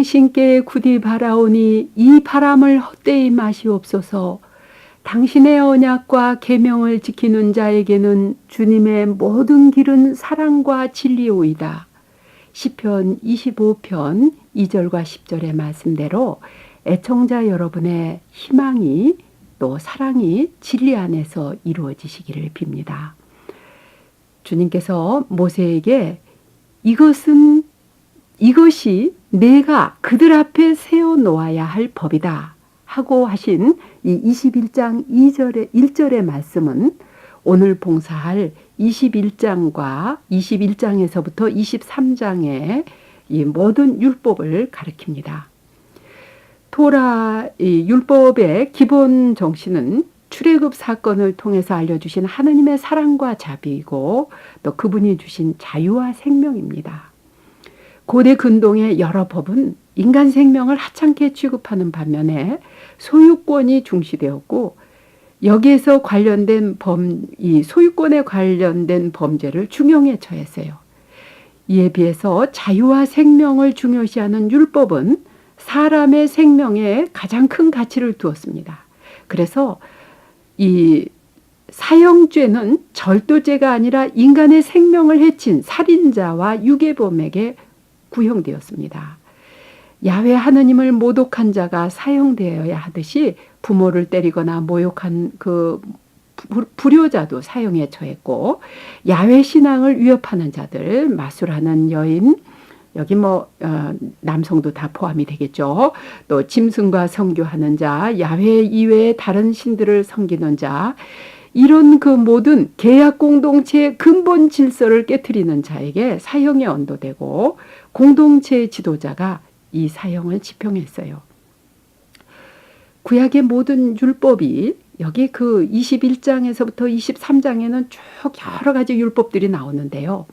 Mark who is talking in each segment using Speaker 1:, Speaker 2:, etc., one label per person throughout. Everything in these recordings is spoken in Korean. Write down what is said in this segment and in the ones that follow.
Speaker 1: 당신께 굳이 바라오니 이 바람을 헛되이 마시옵소서. 당신의 언약과 계명을 지키는 자에게는 주님의 모든 길은 사랑과 진리오이다. 시편 25편 2절과 10절의 말씀대로 애청자 여러분의 희망이 또 사랑이 진리 안에서 이루어지시기를 빕니다. 주님께서 모세에게 이것이 내가 그들 앞에 세워놓아야 할 법이다 하고 하신 이 21장 1절의 말씀은 오늘 봉사할 21장과 21장에서부터 23장의 이 모든 율법을 가리킵니다. 토라 율법의 기본 정신은 출애굽 사건을 통해서 알려주신 하느님의 사랑과 자비이고 또 그분이 주신 자유와 생명입니다. 고대 근동의 여러 법은 인간 생명을 하찮게 취급하는 반면에 소유권이 중시되었고 여기에서 관련된 이 소유권에 관련된 범죄를 중형에 처했어요. 이에 비해서 자유와 생명을 중요시하는 율법은 사람의 생명에 가장 큰 가치를 두었습니다. 그래서 이 사형죄는 절도죄가 아니라 인간의 생명을 해친 살인자와 유괴범에게 구형되었습니다. 야훼 하느님을 모독한 자가 사형되어야 하듯이 부모를 때리거나 모욕한 그 불효자도 사형에 처했고 야훼 신앙을 위협하는 자들, 마술하는 여인, 여기 남성도 다 포함이 되겠죠. 또 짐승과 성교하는 자, 야훼 이외의 다른 신들을 섬기는 자, 이런 그 모든 계약 공동체의 근본 질서를 깨트리는 자에게 사형에 언도되고 공동체의 지도자가 이 사형을 집행했어요. 구약의 모든 율법이 여기 그 21장에서부터 23장에는 쭉 여러 가지 율법들이 나오는데요.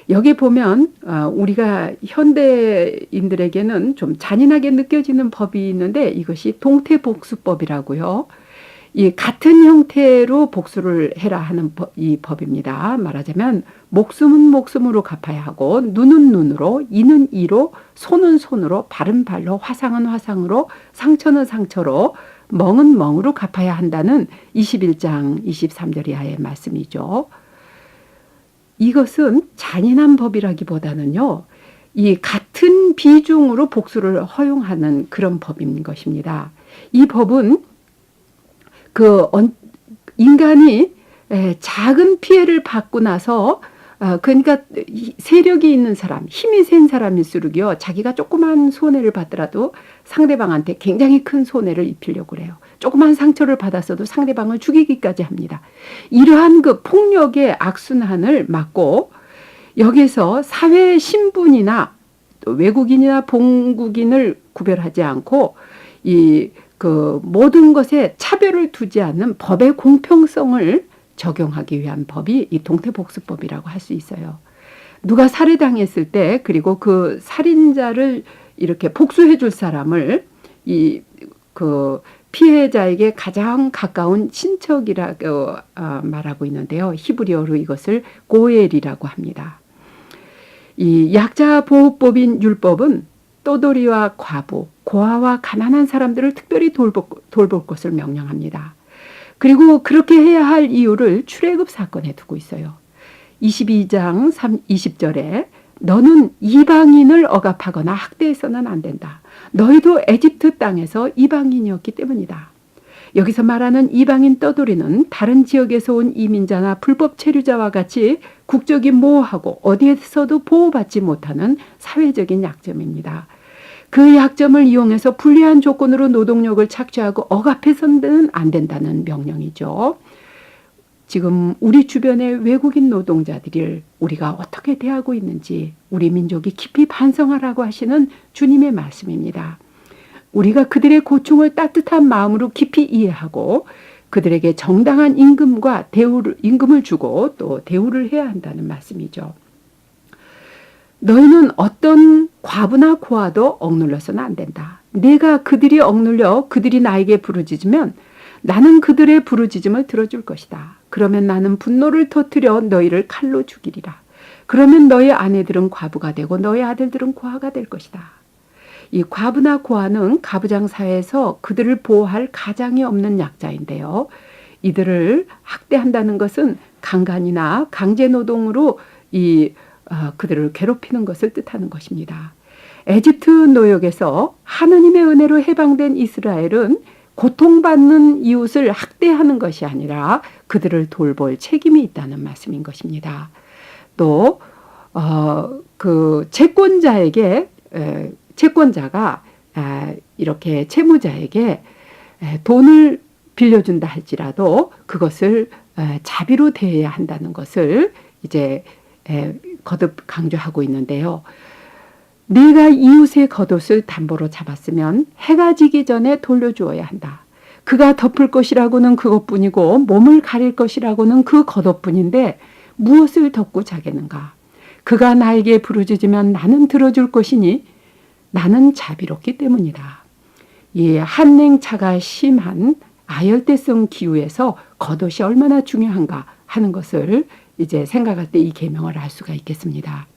Speaker 1: 여기 보면 우리가 현대인들에게는 좀 잔인하게 느껴지는 법이 있는데 이것이 동태복수법이라고요. 이 같은 형태로 복수를 해라 하는 이 법입니다. 말하자면 목숨은 목숨으로 갚아야 하고 눈은 눈으로, 이는 이로, 손은 손으로, 발은 발로, 화상은 화상으로, 상처는 상처로, 멍은 멍으로 갚아야 한다는 21장 23절 이하의 말씀이죠. 이것은 잔인한 법이라기보다는요, 이 같은 비중으로 복수를 허용하는 그런 법인 것입니다. 이 법은 인간이 작은 피해를 받고 나서 그러니까 세력이 있는 사람, 힘이 센 사람일수록요, 자기가 조그만 손해를 받더라도 상대방한테 굉장히 큰 손해를 입히려고 그래요. 조그만 상처를 받았어도 상대방을 죽이기까지 합니다. 이러한 그 폭력의 악순환을 막고 여기서 사회 신분이나 또 외국인이나 본국인을 구별하지 않고 그 모든 것에 차별을 두지 않는 법의 공평성을 적용하기 위한 법이 이 동태복수법이라고 할 수 있어요. 누가 살해당했을 때 그리고 그 살인자를 이렇게 복수해 줄 사람을 그 피해자에게 가장 가까운 친척이라고 말하고 있는데요. 히브리어로 이것을 고엘이라고 합니다. 이 약자 보호법인 율법은 떠돌이와 과부, 고아와 가난한 사람들을 특별히 돌볼 것을 명령합니다. 그리고 그렇게 해야 할 이유를 출애굽 사건에 두고 있어요. 22장 20절에 너는 이방인을 억압하거나 학대해서는 안 된다. 너희도 에집트 땅에서 이방인이었기 때문이다. 여기서 말하는 이방인 떠돌이는 다른 지역에서 온 이민자나 불법 체류자와 같이 국적이 모호하고 어디에서도 보호받지 못하는 사회적인 약점입니다. 그 약점을 이용해서 불리한 조건으로 노동력을 착취하고 억압해서는 안 된다는 명령이죠. 지금 우리 주변의 외국인 노동자들을 우리가 어떻게 대하고 있는지 우리 민족이 깊이 반성하라고 하시는 주님의 말씀입니다. 우리가 그들의 고충을 따뜻한 마음으로 깊이 이해하고 그들에게 정당한 임금을 주고 또 대우를 해야 한다는 말씀이죠. 너희는 어떤 과부나 고아도 억눌러서는 안 된다. 내가 그들이 억눌려 그들이 나에게 부르짖으면 나는 그들의 부르짖음을 들어줄 것이다. 그러면 나는 분노를 터뜨려 너희를 칼로 죽이리라. 그러면 너희 아내들은 과부가 되고 너희 아들들은 고아가 될 것이다. 이 과부나 고아는 가부장 사회에서 그들을 보호할 가장이 없는 약자인데요. 이들을 학대한다는 것은 강간이나 강제노동으로 그들을 괴롭히는 것을 뜻하는 것입니다. 에집트 노역에서 하느님의 은혜로 해방된 이스라엘은 고통받는 이웃을 학대하는 것이 아니라 그들을 돌볼 책임이 있다는 말씀인 것입니다. 또 그 채권자가 이렇게 채무자에게 돈을 빌려준다 할지라도 그것을 자비로 대해야 한다는 것을 이제 거듭 강조하고 있는데요. 네가 이웃의 겉옷을 담보로 잡았으면 해가 지기 전에 돌려주어야 한다. 그가 덮을 것이라고는 그것뿐이고 몸을 가릴 것이라고는 그 겉옷뿐인데 무엇을 덮고 자겠는가? 그가 나에게 부르짖으면 나는 들어줄 것이니 나는 자비롭기 때문이다. 이 한냉차가 심한 아열대성 기후에서 겉옷이 얼마나 중요한가 하는 것을 이제 생각할 때 이 계명을 알 수가 있겠습니다.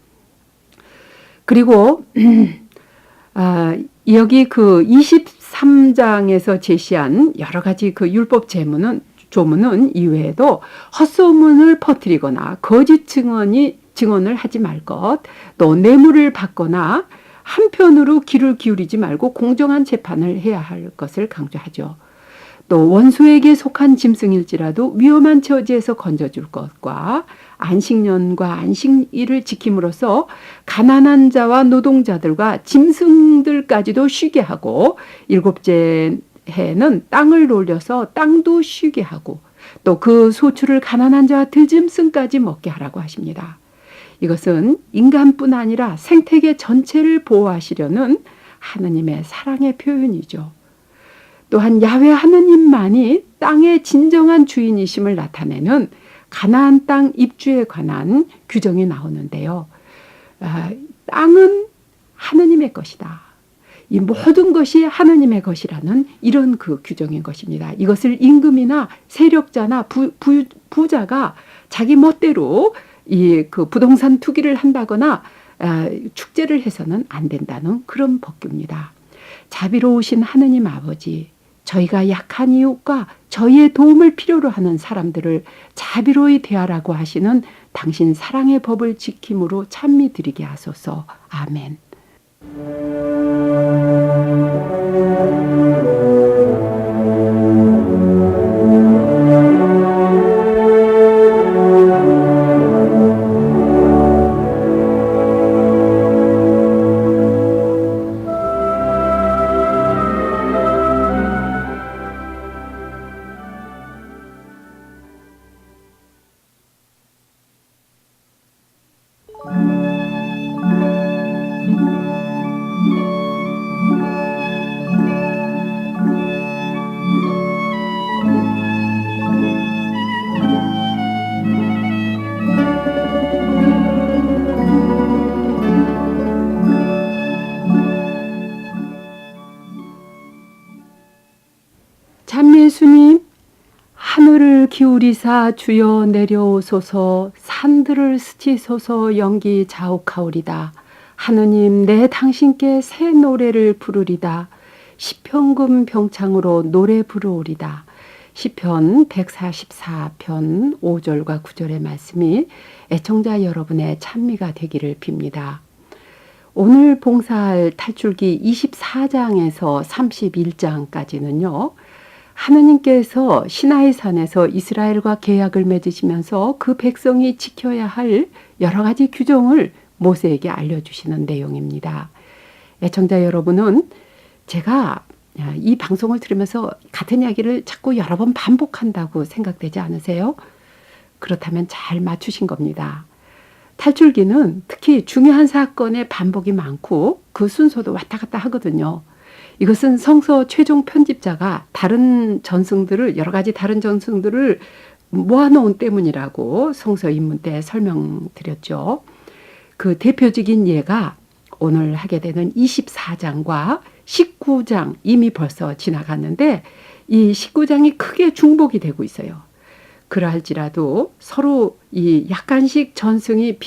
Speaker 1: 그리고 여기 그 23장에서 제시한 여러 가지 그 율법 조문은 이외에도 헛소문을 퍼뜨리거나 거짓 증언을 하지 말 것, 또 뇌물을 받거나 한편으로 귀를 기울이지 말고 공정한 재판을 해야 할 것을 강조하죠. 또 원수에게 속한 짐승일지라도 위험한 처지에서 건져줄 것과 안식년과 안식일을 지킴으로써 가난한 자와 노동자들과 짐승들까지도 쉬게 하고 일곱째 해는 땅을 놀려서 땅도 쉬게 하고 또 그 소출을 가난한 자와 들짐승까지 먹게 하라고 하십니다. 이것은 인간뿐 아니라 생태계 전체를 보호하시려는 하느님의 사랑의 표현이죠. 또한 야훼 하느님만이 땅의 진정한 주인이심을 나타내는 가나안 땅 입주에 관한 규정이 나오는데요. 땅은 하느님의 것이다. 이 모든 것이 하느님의 것이라는 이런 그 규정인 것입니다. 이것을 임금이나 세력자나 부자가 자기 멋대로 그 부동산 투기를 한다거나 축제를 해서는 안 된다는 그런 법규입니다. 자비로우신 하느님 아버지, 저희가 약한 이웃과 저희의 도움을 필요로 하는 사람들을 자비로이 대하라고 하시는 당신 사랑의 법을 지킴으로 찬미 드리게 하소서. 아멘. 예수님, 하늘을 기울이사 주여 내려오소서, 산들을 스치소서 연기 자욱하오리다. 하느님, 내 당신께 새 노래를 부르리다. 시편금 병창으로 노래 부르오리다. 시편 144편 5절과 9절의 말씀이 애청자 여러분의 찬미가 되기를 빕니다. 오늘 봉사할 탈출기 24장에서 31장까지는요. 하느님께서 시나이 산에서 이스라엘과 계약을 맺으시면서 그 백성이 지켜야 할 여러 가지 규정을 모세에게 알려주시는 내용입니다. 애청자 여러분은 제가 이 방송을 들으면서 같은 이야기를 자꾸 여러 번 반복한다고 생각되지 않으세요? 그렇다면 잘 맞추신 겁니다. 탈출기는 특히 중요한 사건의 반복이 많고 그 순서도 왔다 갔다 하거든요. 이것은 성서 최종 편집자가 여러 가지 다른 전승들을 모아놓은 때문이라고 성서 입문 때 설명드렸죠. 그 대표적인 예가 오늘 하게 되는 24장과 19장 이미 벌써 지나갔는데 이 19장이 크게 중복이 되고 있어요. 그러할지라도 서로 이 약간씩 전승이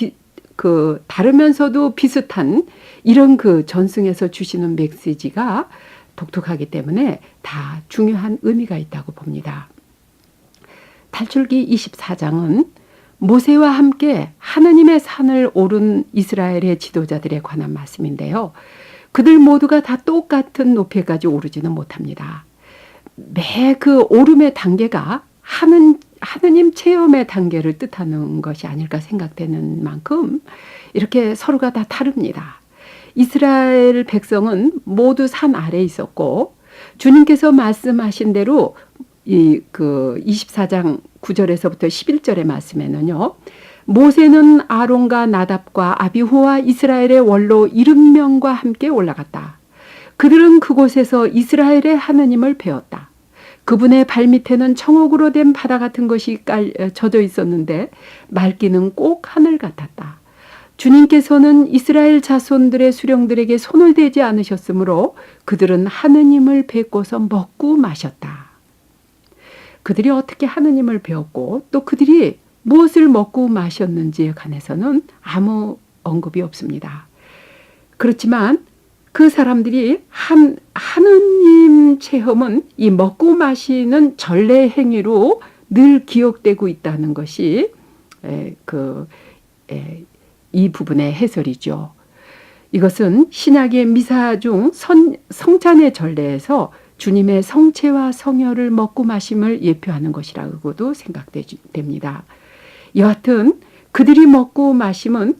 Speaker 1: 그 다르면서도 비슷한 이런 그 전승에서 주시는 메시지가 독특하기 때문에 다 중요한 의미가 있다고 봅니다. 탈출기 24장은 모세와 함께 하느님의 산을 오른 이스라엘의 지도자들에 관한 말씀인데요. 그들 모두가 다 똑같은 높이까지 오르지는 못합니다. 매 그 오름의 단계가 하느님 체험의 단계를 뜻하는 것이 아닐까 생각되는 만큼 이렇게 서로가 다 다릅니다. 이스라엘 백성은 모두 산 아래에 있었고 주님께서 말씀하신 대로 그 24장 9절에서부터 11절의 말씀에는요. 모세는 아론과 나답과 아비후와 이스라엘의 원로 70명과 함께 올라갔다. 그들은 그곳에서 이스라엘의 하느님을 배웠다. 그분의 발밑에는 청옥으로 된 바다 같은 것이 젖어 있었는데 맑기는 꼭 하늘 같았다. 주님께서는 이스라엘 자손들의 수령들에게 손을 대지 않으셨으므로 그들은 하느님을 뵙고서 먹고 마셨다. 그들이 어떻게 하느님을 배웠고 또 그들이 무엇을 먹고 마셨는지에 관해서는 아무 언급이 없습니다. 그렇지만 그 사람들이 하느님 체험은 이 먹고 마시는 전례 행위로 늘 기억되고 있다는 것이 이 부분의 해설이죠. 이것은 신약의 미사 중 성찬의 전례에서 주님의 성체와 성혈을 먹고 마심을 예표하는 것이라고도 생각됩니다. 여하튼 그들이 먹고 마심은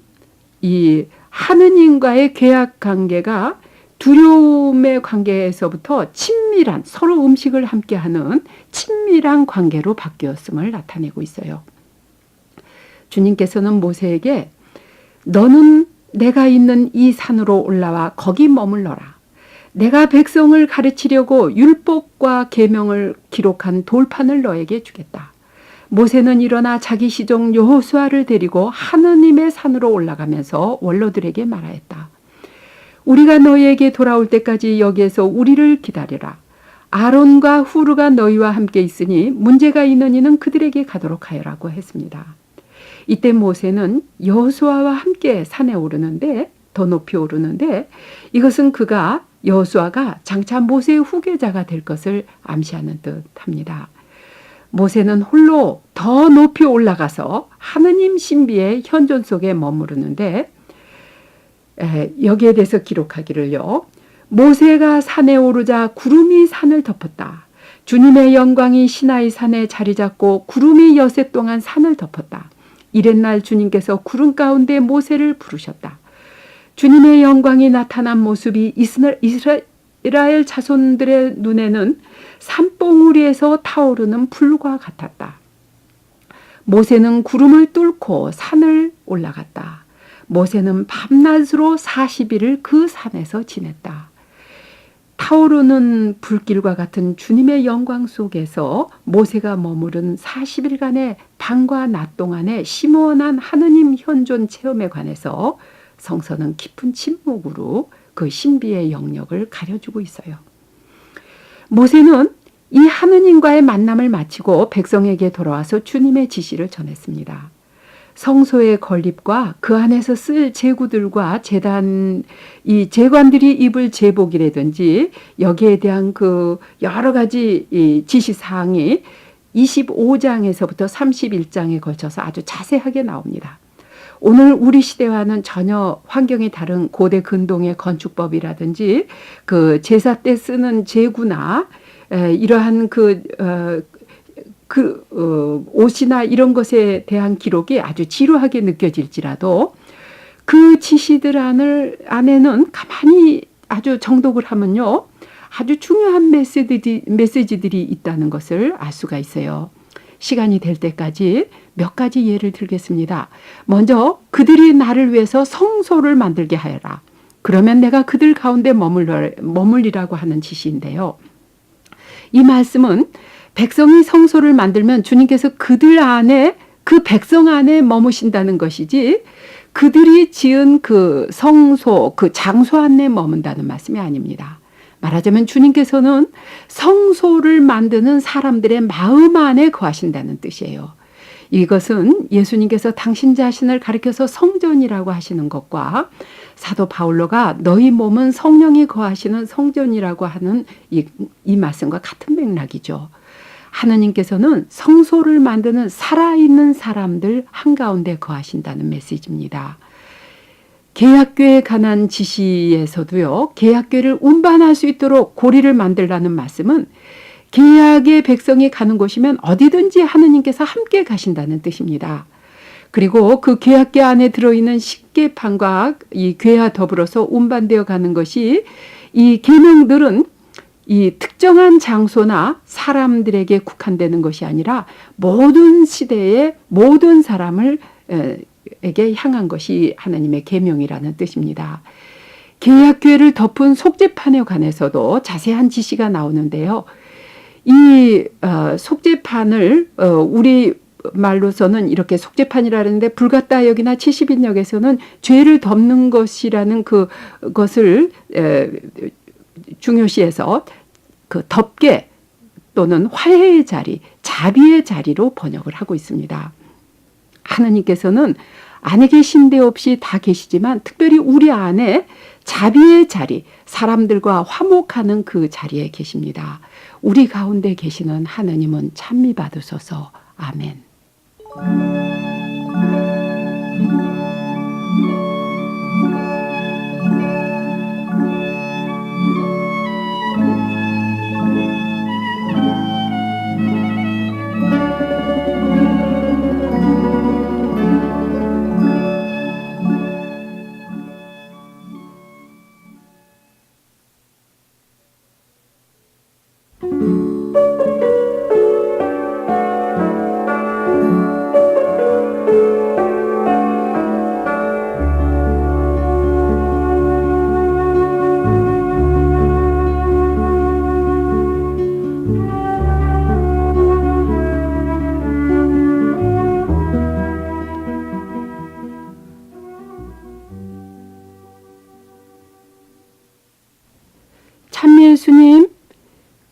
Speaker 1: 이 하느님과의 계약 관계가 두려움의 관계에서부터 친밀한 서로 음식을 함께하는 친밀한 관계로 바뀌었음을 나타내고 있어요. 주님께서는 모세에게 너는 내가 있는 이 산으로 올라와 거기 머물러라. 내가 백성을 가르치려고 율법과 계명을 기록한 돌판을 너에게 주겠다. 모세는 일어나 자기 시종 여호수아를 데리고 하느님의 산으로 올라가면서 원로들에게 말하였다. 우리가 너희에게 돌아올 때까지 여기에서 우리를 기다리라. 아론과 후르가 너희와 함께 있으니 문제가 있는 이는 그들에게 가도록 하여라고 했습니다. 이때 모세는 여호수아와 함께 산에 오르는데 더 높이 오르는데 이것은 여호수아가 장차 모세의 후계자가 될 것을 암시하는 듯합니다. 모세는 홀로 더 높이 올라가서 하느님 신비의 현존 속에 머무르는데 여기에 대해서 기록하기를요. 모세가 산에 오르자 구름이 산을 덮었다. 주님의 영광이 시나이 산에 자리 잡고 구름이 여세 동안 산을 덮었다. 이튿날 주님께서 구름 가운데 모세를 부르셨다. 주님의 영광이 나타난 모습이 이스라엘 자손들의 눈에는 산봉우리에서 타오르는 불과 같았다. 모세는 구름을 뚫고 산을 올라갔다. 모세는 밤낮으로 40일을 그 산에서 지냈다. 타오르는 불길과 같은 주님의 영광 속에서 모세가 머무른 40일간의 밤과 낮 동안의 심오한 하느님 현존 체험에 관해서 성서는 깊은 침묵으로 그 신비의 영역을 가려주고 있어요. 모세는 이 하느님과의 만남을 마치고 백성에게 돌아와서 주님의 지시를 전했습니다. 성소의 건립과 그 안에서 쓸 제구들과 이 제관들이 입을 제복이라든지 여기에 대한 그 여러 가지 이 지시사항이 25장에서부터 31장에 걸쳐서 아주 자세하게 나옵니다. 오늘 우리 시대와는 전혀 환경이 다른 고대 근동의 건축법이라든지 그 제사 때 쓰는 제구나 이러한 옷이나 이런 것에 대한 기록이 아주 지루하게 느껴질지라도 그 지시들 안에는 가만히 아주 정독을 하면요. 아주 중요한 메시지들이 있다는 것을 알 수가 있어요. 시간이 될 때까지 몇 가지 예를 들겠습니다. 먼저 그들이 나를 위해서 성소를 만들게 하여라. 그러면 내가 그들 가운데 머물리라고 하는 지시인데요. 이 말씀은 백성이 성소를 만들면 주님께서 그들 안에 그 백성 안에 머무신다는 것이지 그들이 지은 그 성소 그 장소 안에 머문다는 말씀이 아닙니다. 말하자면 주님께서는 성소를 만드는 사람들의 마음 안에 거하신다는 뜻이에요. 이것은 예수님께서 당신 자신을 가리켜서 성전이라고 하시는 것과 사도 바울로가 너희 몸은 성령이 거하시는 성전이라고 하는 이 말씀과 같은 맥락이죠. 하느님께서는 성소를 만드는 살아있는 사람들 한가운데 거하신다는 메시지입니다. 계약교에 관한 지시에서도요, 계약교를 운반할 수 있도록 고리를 만들라는 말씀은 계약의 백성이 가는 곳이면 어디든지 하느님께서 함께 가신다는 뜻입니다. 그리고 그 계약궤 안에 들어있는 십계판과 이 궤와 더불어서 운반되어 가는 것이 이 계명들은 이 특정한 장소나 사람들에게 국한되는 것이 아니라 모든 시대의 모든 사람을 에게 향한 것이 하나님의 계명이라는 뜻입니다. 계약궤를 덮은 속죄판에 관해서도 자세한 지시가 나오는데요. 이 속죄판을 우리 말로서는 이렇게 속죄판이라는데 불가따역이나 70인역에서는 죄를 덮는 것이라는 그것을 중요시해서 그 덮개 또는 화해의 자리, 자비의 자리로 번역을 하고 있습니다. 하느님께서는 안에 계신 데 없이 다 계시지만 특별히 우리 안에 자비의 자리, 사람들과 화목하는 그 자리에 계십니다. 우리 가운데 계시는 하느님은 찬미 받으소서. 아멘. 찬미 예수님,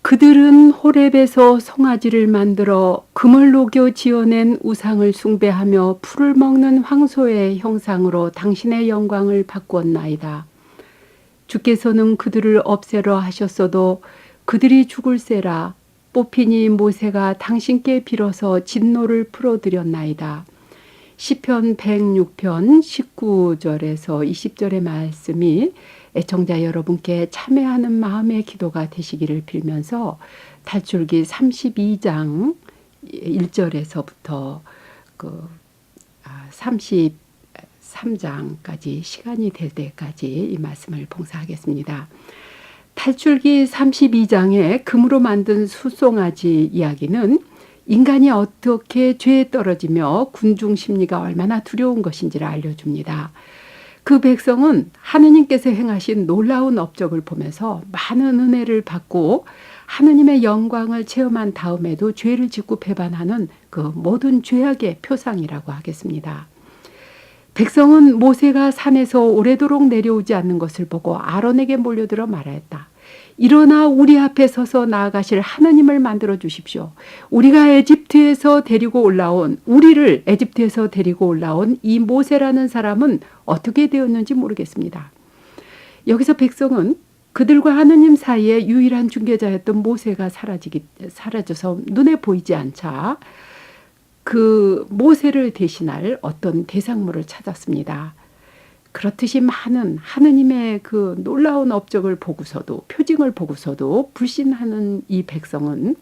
Speaker 1: 그들은 호렙에서 송아지를 만들어 금을 녹여 지어낸 우상을 숭배하며 풀을 먹는 황소의 형상으로 당신의 영광을 바꾸었나이다. 주께서는 그들을 없애려 하셨어도 그들이 죽을세라. 뽑히니 모세가 당신께 빌어서 진노를 풀어드렸나이다. 시편 106편 19절에서 20절의 말씀이 애청자 여러분께 참회하는 마음의 기도가 되시기를 빌면서 탈출기 32장 1절에서부터 33장까지 시간이 될 때까지 이 말씀을 봉사하겠습니다. 탈출기 32장의 금으로 만든 수송아지 이야기는 인간이 어떻게 죄에 떨어지며 군중 심리가 얼마나 두려운 것인지를 알려줍니다. 그 백성은 하느님께서 행하신 놀라운 업적을 보면서 많은 은혜를 받고 하느님의 영광을 체험한 다음에도 죄를 짓고 배반하는 그 모든 죄악의 표상이라고 하겠습니다. 백성은 모세가 산에서 오래도록 내려오지 않는 것을 보고 아론에게 몰려들어 말하였다. 일어나 우리 앞에 서서 나아가실 하나님을 만들어 주십시오. 우리를 에집트에서 데리고 올라온 이 모세라는 사람은 어떻게 되었는지 모르겠습니다. 여기서 백성은 그들과 하느님 사이에 유일한 중개자였던 모세가 사라져서 눈에 보이지 않자 그 모세를 대신할 어떤 대상물을 찾았습니다. 그렇듯이 많은 하느님의 그 놀라운 업적을 보고서도, 표징을 보고서도 불신하는 이 백성은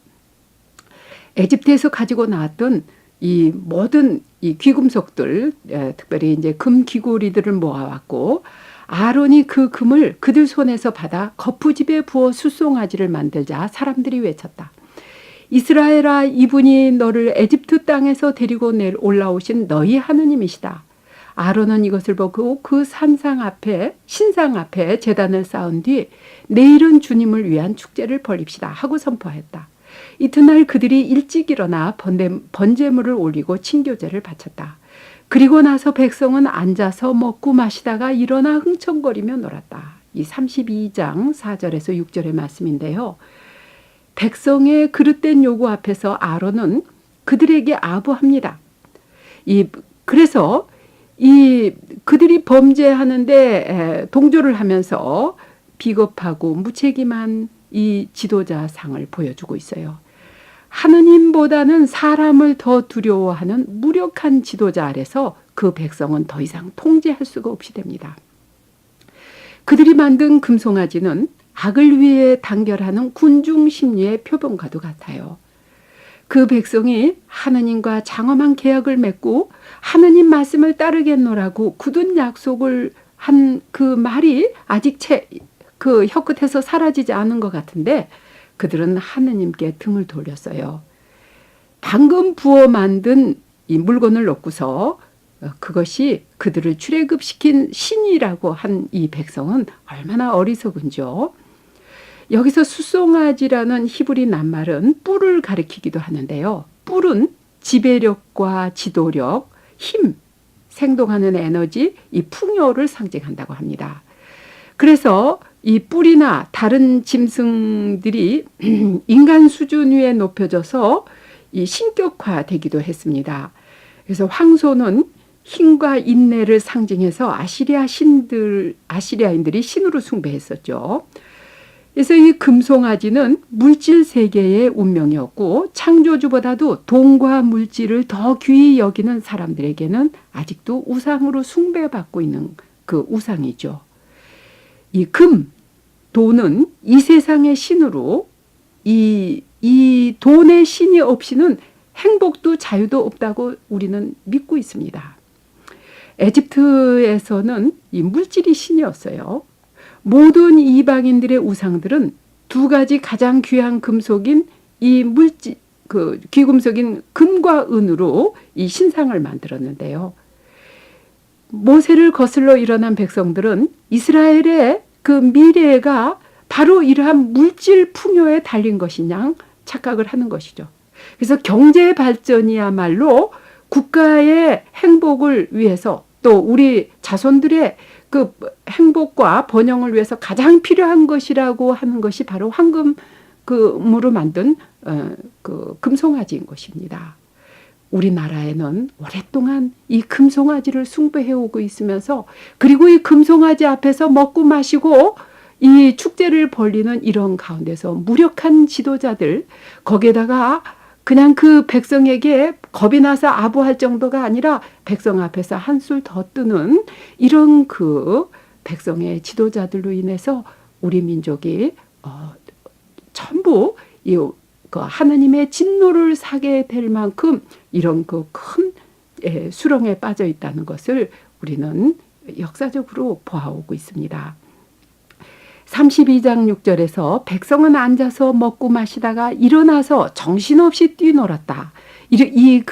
Speaker 1: 에집트에서 가지고 나왔던 이 모든 이 귀금속들, 특별히 이제 금 귀고리들을 모아왔고, 아론이 그 금을 그들 손에서 받아 거푸집에 부어 수송아지를 만들자 사람들이 외쳤다. 이스라엘아, 이분이 너를 에집트 땅에서 데리고 올라오신 너희 하느님이시다. 아론은 이것을 보고 그 신상 앞에 제단을 쌓은 뒤 내일은 주님을 위한 축제를 벌립시다 하고 선포했다. 이튿날 그들이 일찍 일어나 번제물을 올리고 친교제를 바쳤다. 그리고 나서 백성은 앉아서 먹고 마시다가 일어나 흥청거리며 놀았다. 이 32장 4절에서 6절의 말씀인데요. 백성의 그릇된 요구 앞에서 아론은 그들에게 아부합니다. 그래서 그들이 범죄하는데 동조를 하면서 비겁하고 무책임한 이 지도자상을 보여주고 있어요. 하느님보다는 사람을 더 두려워하는 무력한 지도자 아래서 그 백성은 더 이상 통제할 수가 없이 됩니다. 그들이 만든 금송아지는 악을 위해 단결하는 군중 심리의 표본과도 같아요. 그 백성이 하느님과 장엄한 계약을 맺고 하느님 말씀을 따르겠노라고 굳은 약속을 한 그 말이 아직 그 혀끝에서 사라지지 않은 것 같은데 그들은 하느님께 등을 돌렸어요. 방금 부어 만든 이 물건을 놓고서 그것이 그들을 출애굽시킨 신이라고 한 이 백성은 얼마나 어리석은지요. 여기서 수송아지라는 히브리 낱말은 뿔을 가리키기도 하는데요. 뿔은 지배력과 지도력, 힘, 생동하는 에너지, 이 풍요를 상징한다고 합니다. 그래서 이 뿔이나 다른 짐승들이 인간 수준 위에 높여져서 이 신격화되기도 했습니다. 그래서 황소는 힘과 인내를 상징해서 아시리아인들이 신으로 숭배했었죠. 그래서 이 금송아지는 물질 세계의 운명이었고 창조주보다도 돈과 물질을 더 귀히 여기는 사람들에게는 아직도 우상으로 숭배받고 있는 그 우상이죠. 이 돈은 이 세상의 신으로 이 돈의 신이 없이는 행복도 자유도 없다고 우리는 믿고 있습니다. 에집트에서는 이 물질이 신이었어요. 모든 이방인들의 우상들은 두 가지 가장 귀한 금속인 귀금속인 금과 은으로 이 신상을 만들었는데요. 모세를 거슬러 일어난 백성들은 이스라엘의 그 미래가 바로 이러한 물질 풍요에 달린 것이냐 착각을 하는 것이죠. 그래서 경제 발전이야말로 국가의 행복을 위해서 또 우리 자손들의 그 행복과 번영을 위해서 가장 필요한 것이라고 하는 것이 바로 황금으로 만든 그 금송아지인 것입니다. 우리나라에는 오랫동안 이 금송아지를 숭배해 오고 있으면서 그리고 이 금송아지 앞에서 먹고 마시고 이 축제를 벌리는 이런 가운데서 무력한 지도자들, 거기에다가 그냥 그 백성에게 겁이 나서 아부할 정도가 아니라 백성 앞에서 한술 더 뜨는 이런 그 백성의 지도자들로 인해서 우리 민족이 전부 그 하나님의 진노를 사게 될 만큼 이런 그 큰 수렁에 빠져 있다는 것을 우리는 역사적으로 보아오고 있습니다. 32장 6절에서 백성은 앉아서 먹고 마시다가 일어나서 정신없이 뛰놀았다. 이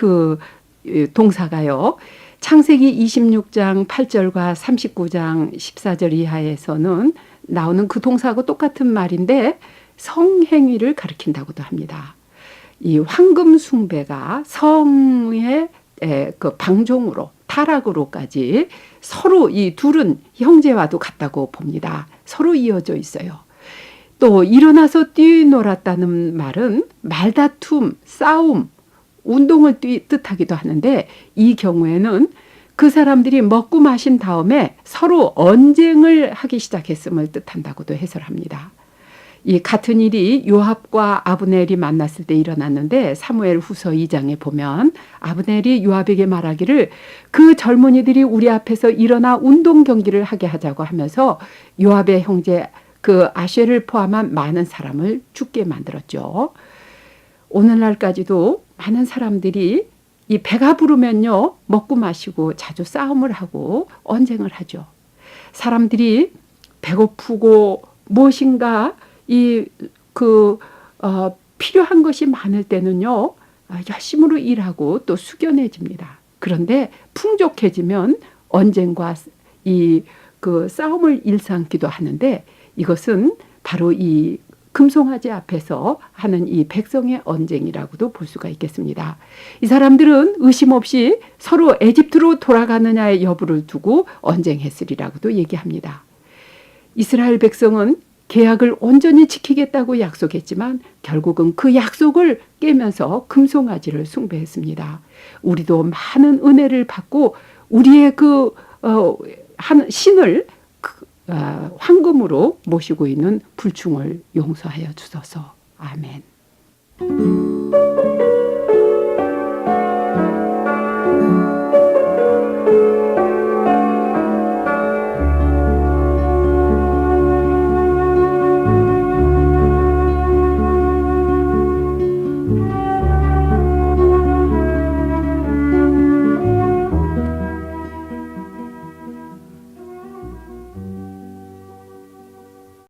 Speaker 1: 동사가요. 창세기 26장 8절과 39장 14절 이하에서는 나오는 그 동사하고 똑같은 말인데 성행위를 가리킨다고도 합니다. 이 황금 숭배가 성의 그 방종으로 타락으로까지 서로 이 둘은 형제와도 같다고 봅니다. 서로 이어져 있어요. 또 일어나서 뛰놀았다는 말은 말다툼, 싸움, 운동을 뜻하기도 하는데 이 경우에는 그 사람들이 먹고 마신 다음에 서로 언쟁을 하기 시작했음을 뜻한다고도 해설합니다. 이 같은 일이 요압과 아브넬이 만났을 때 일어났는데 사무엘 후서 2장에 보면 아브넬이 요압에게 말하기를 그 젊은이들이 우리 앞에서 일어나 운동 경기를 하게 하자고 하면서 요압의 형제 그 아쉐를 포함한 많은 사람을 죽게 만들었죠. 오늘날까지도 많은 사람들이 이 배가 부르면요 먹고 마시고 자주 싸움을 하고 언쟁을 하죠. 사람들이 배고프고 무엇인가 필요한 것이 많을 때는요, 열심으로 일하고 또 숙연해집니다. 그런데 풍족해지면 언쟁과 싸움을 일삼기도 하는데 이것은 바로 이 금송아지 앞에서 하는 이 백성의 언쟁이라고도 볼 수가 있겠습니다. 이 사람들은 의심 없이 서로 에집트로 돌아가느냐의 여부를 두고 언쟁했으리라고도 얘기합니다. 이스라엘 백성은 계약을 온전히 지키겠다고 약속했지만 결국은 그 약속을 깨면서 금송아지를 숭배했습니다. 우리도 많은 은혜를 받고 우리의 한 신을 황금으로 모시고 있는 불충을 용서하여 주소서. 아멘.